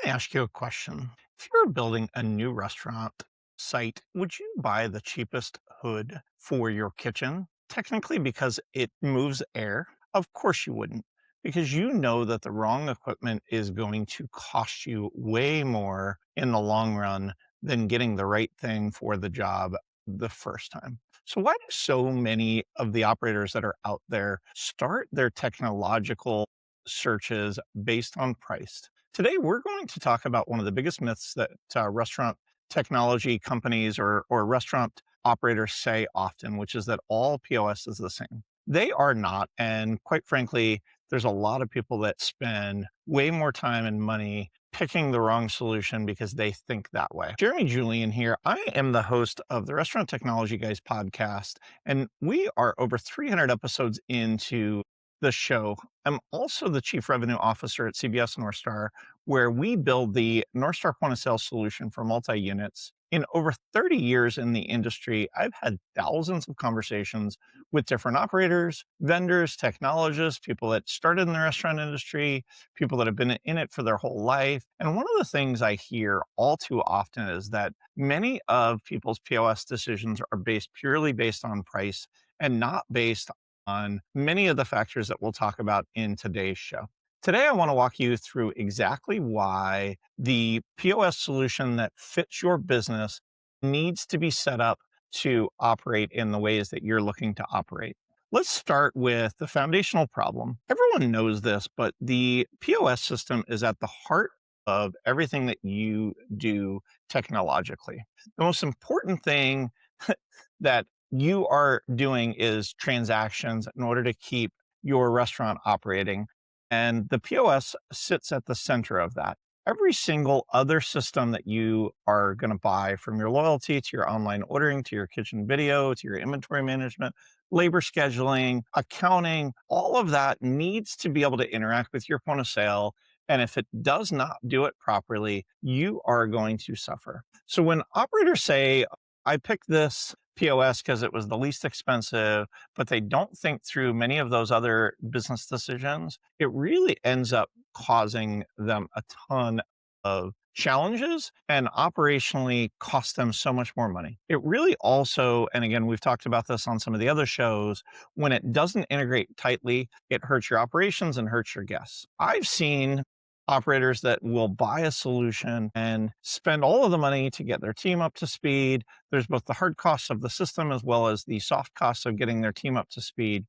me ask you a question. If you were building a new restaurant site, would you buy the cheapest hood for your kitchen? Technically, because it moves air? Of course you wouldn't, because you know that the wrong equipment is going to cost you way more in the long run than getting the right thing for the job the first time. So, why do so many of the operators that are out there start their technological searches based on price? Today, we're going to talk about one of the biggest myths that restaurant technology companies or restaurant operators say often, which is that all POS is the same. They are not. And quite frankly, there's a lot of people that spend way more time and money picking the wrong solution because they think that way. Jeremy Julian here. I am the host of the Restaurant Technology Guys podcast, and we are over 300 episodes into the show. I'm also the chief revenue officer at CBS Northstar, where we build the Northstar point of sale solution for multi units. In over 30 years in the industry, I've had thousands of conversations with different operators, vendors, technologists, people that started in the restaurant industry, people that have been in it for their whole life. And one of the things I hear all too often is that many of people's POS decisions are purely based on price and not based on many of the factors that we'll talk about in today's show. Today, I want to walk you through exactly why the POS solution that fits your business needs to be set up to operate in the ways that you're looking to operate. Let's start with the foundational problem. Everyone knows this, but the POS system is at the heart of everything that you do technologically. The most important thing that you are doing is transactions in order to keep your restaurant operating. And the POS sits at the center of that. Every single other system that you are going to buy, from your loyalty to your online ordering to your kitchen video to your inventory management, labor scheduling, accounting, all of that needs to be able to interact with your point of sale. And if it does not do it properly, you are going to suffer. So when operators say, I picked this POS because it was the least expensive, but they don't think through many of those other business decisions, it really ends up causing them a ton of challenges and operationally cost them so much more money. It really also, and again, we've talked about this on some of the other shows, when it doesn't integrate tightly, it hurts your operations and hurts your guests. I've seen operators that will buy a solution and spend all of the money to get their team up to speed. There's both the hard costs of the system as well as the soft costs of getting their team up to speed,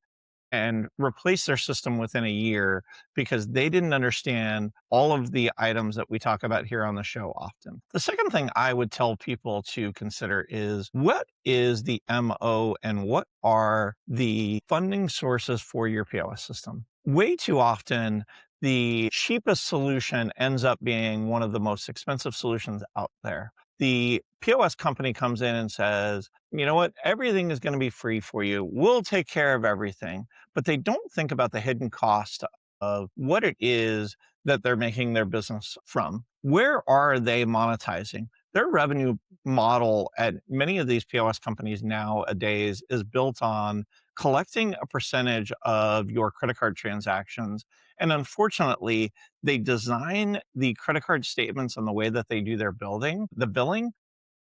and replace their system within a year because they didn't understand all of the items that we talk about here on the show often. The second thing I would tell people to consider is, what is the MO and what are the funding sources for your POS system? Way too often, the cheapest solution ends up being one of the most expensive solutions out there. The POS company comes in and says, you know what, everything is going to be free for you. We'll take care of everything. But they don't think about the hidden cost of what it is that they're making their business from. Where are they monetizing? Their revenue model at many of these POS companies nowadays is built on collecting a percentage of your credit card transactions. And unfortunately, they design the credit card statements and the way that they do the billing,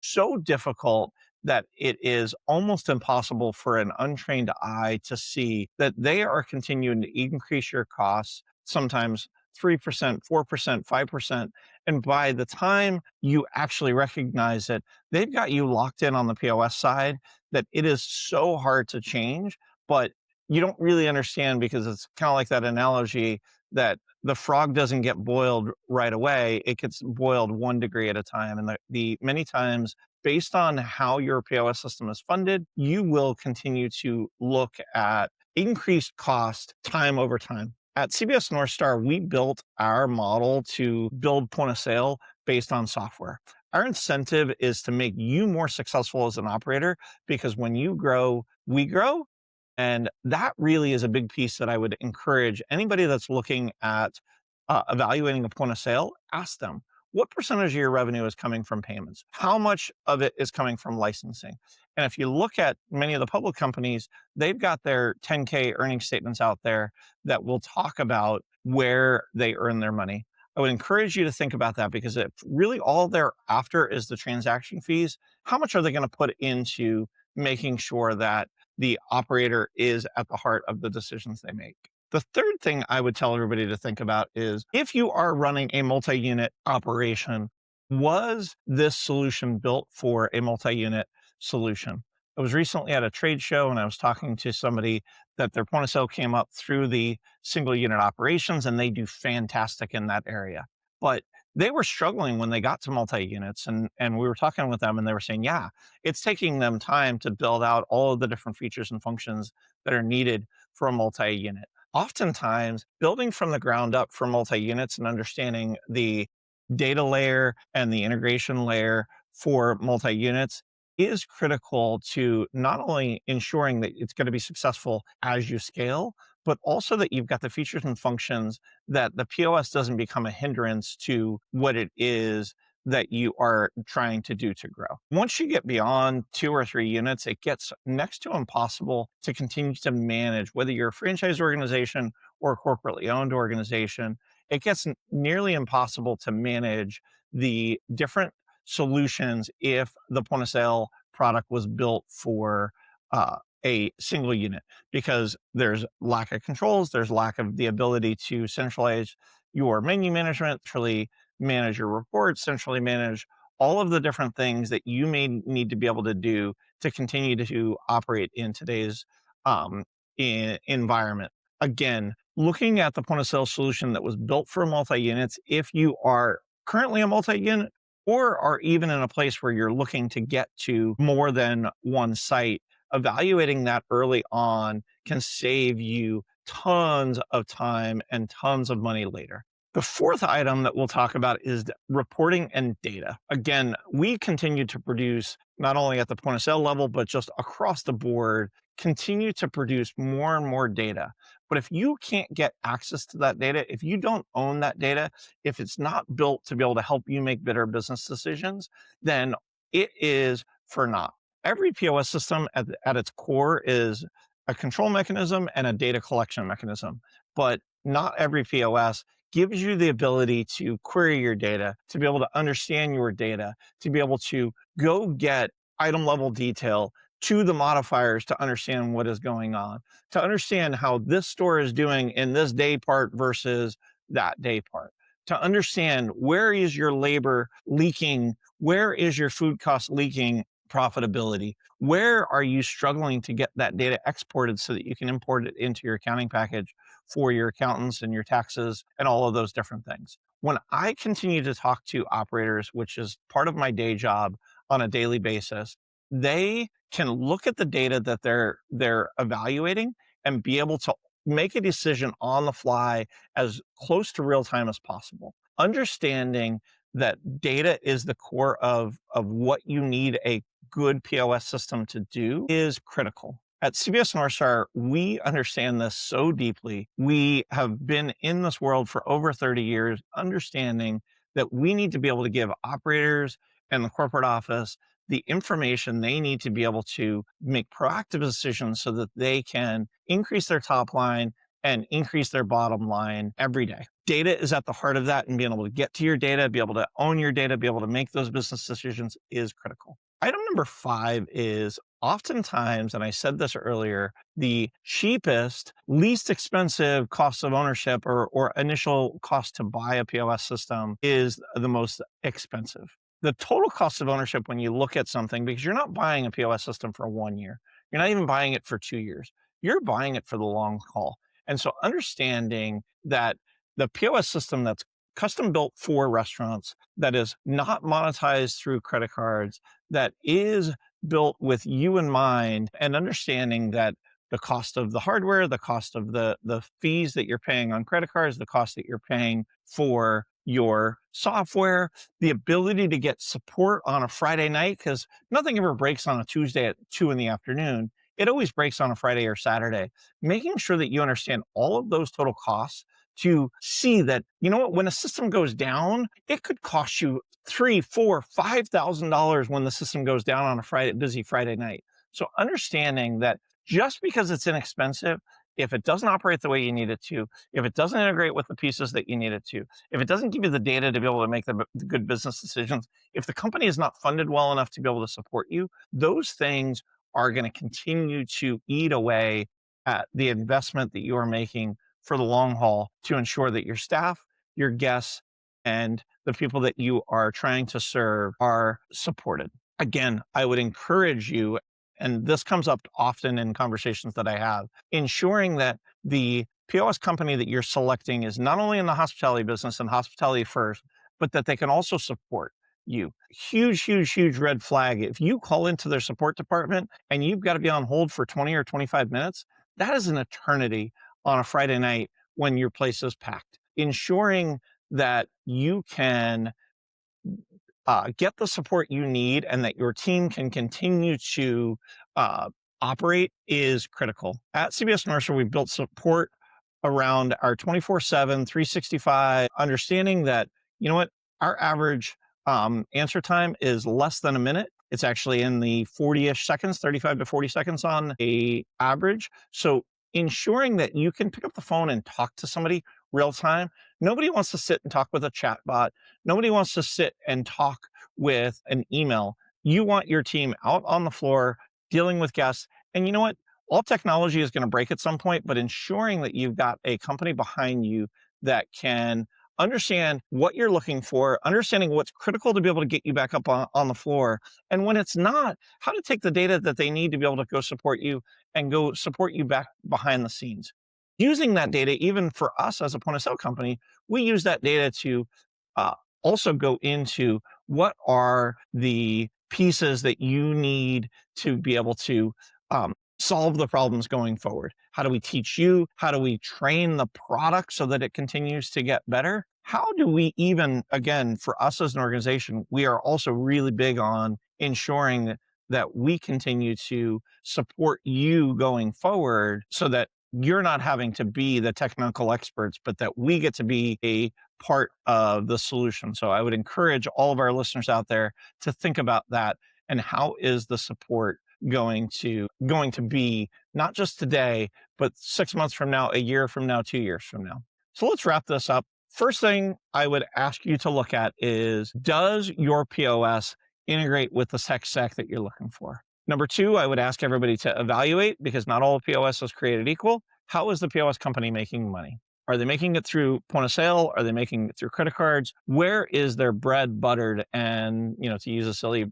so difficult that it is almost impossible for an untrained eye to see that they are continuing to increase your costs, sometimes 3%, 4%, 5%. And by the time you actually recognize it, they've got you locked in on the POS side that it is so hard to change, but you don't really understand, because it's kind of like that analogy that the frog doesn't get boiled right away. It gets boiled 1 degree at a time. And the many times, based on how your POS system is funded, you will continue to look at increased cost time over time. At CBS Northstar, we built our model to build point of sale based on software. Our incentive is to make you more successful as an operator, because when you grow, we grow. And that really is a big piece that I would encourage anybody that's looking at evaluating a point of sale. Ask them, what percentage of your revenue is coming from payments? How much of it is coming from licensing? And if you look at many of the public companies, they've got their 10K earnings statements out there that will talk about where they earn their money. I would encourage you to think about that because if really all they're after is the transaction fees, how much are they going to put into making sure that the operator is at the heart of the decisions they make? The third thing I would tell everybody to think about is if you are running a multi unit operation, was this solution built for a multi unit solution? I was recently at a trade show and I was talking to somebody that their point of sale came up through the single unit operations and they do fantastic in that area. But they were struggling when they got to multi units and we were talking with them and they were saying, yeah, it's taking them time to build out all of the different features and functions that are needed for a multi unit. Oftentimes, building from the ground up for multi units and understanding the data layer and the integration layer for multi units is critical to not only ensuring that it's going to be successful as you scale, but also that you've got the features and functions that the POS doesn't become a hindrance to what it is that you are trying to do to grow. Once you get beyond 2 or 3 units, it gets next to impossible to continue to manage, whether you're a franchise organization or a corporately owned organization. It gets nearly impossible to manage the different solutions if the point of sale product was built for a single unit because there's lack of controls, there's lack of the ability to centralize your menu management, centrally manage your reports, centrally manage all of the different things that you may need to be able to do to continue to operate in today's um, environment. Again, looking at the point of sale solution that was built for multi units, if you are currently a multi unit or are even in a place where you're looking to get to more than one site, evaluating that early on can save you tons of time and tons of money later. The fourth item that we'll talk about is reporting and data. Again, we continue to produce not only at the point of sale level, but just across the board, continue to produce more and more data. But if you can't get access to that data, if you don't own that data, if it's not built to be able to help you make better business decisions, then it is for naught. Every POS system at its core is a control mechanism and a data collection mechanism, but not every POS gives you the ability to query your data, to be able to understand your data, to be able to go get item level detail to the modifiers to understand what is going on, to understand how this store is doing in this day part versus that day part, to understand where is your labor leaking, where is your food cost leaking profitability, where are you struggling to get that data exported so that you can import it into your accounting package for your accountants and your taxes and all of those different things. When I continue to talk to operators, which is part of my day job on a daily basis, they can look at the data that they're evaluating and be able to make a decision on the fly as close to real time as possible. Understanding that data is the core of what you need a good POS system to do is critical. At CBS Northstar, we understand this so deeply. We have been in this world for over 30 years, understanding that we need to be able to give operators and the corporate office the information they need to be able to make proactive decisions so that they can increase their top line and increase their bottom line every day. Data is at the heart of that, and being able to get to your data, be able to own your data, be able to make those business decisions is critical. Item number 5 is oftentimes, and I said this earlier, the cheapest, least expensive cost of ownership or initial cost to buy a POS system is the most expensive. The total cost of ownership when you look at something, because you're not buying a POS system for 1 year, you're not even buying it for 2 years, you're buying it for the long haul. And so understanding that the POS system that's custom built for restaurants, that is not monetized through credit cards, that is built with you in mind, and understanding that the cost of the hardware, the cost of the fees that you're paying on credit cards, the cost that you're paying for your software, the ability to get support on a Friday night, because nothing ever breaks on a Tuesday at 2 in the afternoon. It always breaks on a Friday or Saturday. Making sure that you understand all of those total costs to see that, you know what, when a system goes down, it could cost you $3, $4, $5,000 when the system goes down on a busy Friday night. So understanding that just because it's inexpensive if it doesn't operate the way you need it to, if it doesn't integrate with the pieces that you need it to, if it doesn't give you the data to be able to make the good business decisions, if the company is not funded well enough to be able to support you, those things are going to continue to eat away at the investment that you are making for the long haul to ensure that your staff, your guests, and the people that you are trying to serve are supported. Again, I would encourage you, and this comes up often in conversations that I have, ensuring that the POS company that you're selecting is not only in the hospitality business and hospitality first, but that they can also support you. Huge, huge, huge red flag. If you call into their support department and you've got to be on hold for 20 or 25 minutes, that is an eternity on a Friday night when your place is packed. Ensuring that you can get the support you need and that your team can continue to uh, operate is critical. At CBS Northstar, we've built support around our 24/7, 365, understanding that, you know what, our average answer time is less than a minute. It's actually in the 40-ish seconds, 35 to 40 seconds on a average. So ensuring that you can pick up the phone and talk to somebody real time. Nobody wants to sit and talk with a chat bot. Nobody wants to sit and talk with an email. You want your team out on the floor dealing with guests. And you know what? All technology is going to break at some point, but ensuring that you've got a company behind you that can understand what you're looking for, understanding what's critical to be able to get you back up on the floor. And when it's not, how to take the data that they need to be able to go support you and go support you back behind the scenes. Using that data, even for us as a point of sale company, we use that data to uh, also go into what are the pieces that you need to be able to solve the problems going forward. How do we teach you? How do we train the product so that it continues to get better? How do we even, again, for us as an organization, we are also really big on ensuring that we continue to support you going forward so that you're not having to be the technical experts, but that we get to be a part of the solution. So I would encourage all of our listeners out there to think about that and how is the support going to be not just today, but 6 months from now, a year from now, 2 years from now. So let's wrap this up. First thing I would ask you to look at is, does your POS integrate with the tech stack that you're looking for? Number two, I would ask everybody to evaluate, because not all POS is created equal. How is the POS company making money? Are they making it through point of sale? Are they making it through credit cards? Where is their bread buttered? And, to use a silly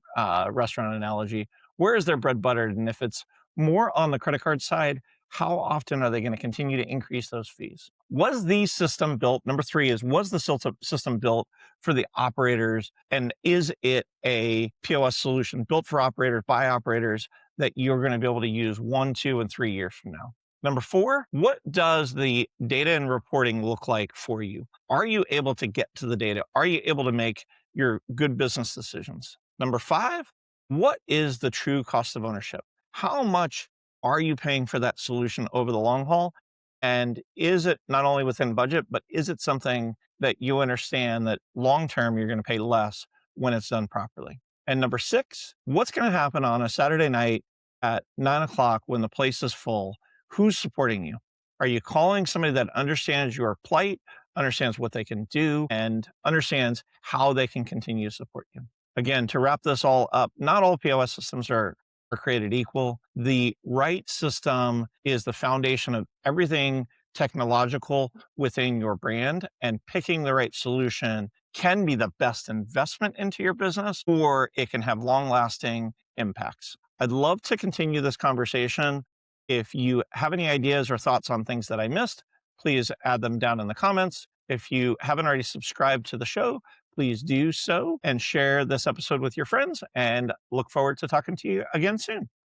restaurant analogy, where is their bread buttered? And if it's more on the credit card side, how often are they going to continue to increase those fees? Was the system built? Number three is, was the system built for the operators? And is it a POS solution built for operators by operators that you're going to be able to use 1, 2, and 3 years from now? Number four, what does the data and reporting look like for you? Are you able to get to the data? Are you able to make your good business decisions? Number five, what is the true cost of ownership? How much are you paying for that solution over the long haul? And is it not only within budget, but is it something that you understand that long term you're going to pay less when it's done properly? And number six, what's going to happen on a Saturday night at 9 o'clock when the place is full? Who's supporting you? Are you calling somebody that understands your plight, understands what they can do, and understands how they can continue to support you? Again, to wrap this all up, not all POS systems are created equal. The right system is the foundation of everything technological within your brand, and picking the right solution can be the best investment into your business, or it can have long-lasting impacts. I'd love to continue this conversation. If you have any ideas or thoughts on things that I missed, please add them down in the comments. If you haven't already subscribed to the show, please do so and share this episode with your friends, and look forward to talking to you again soon.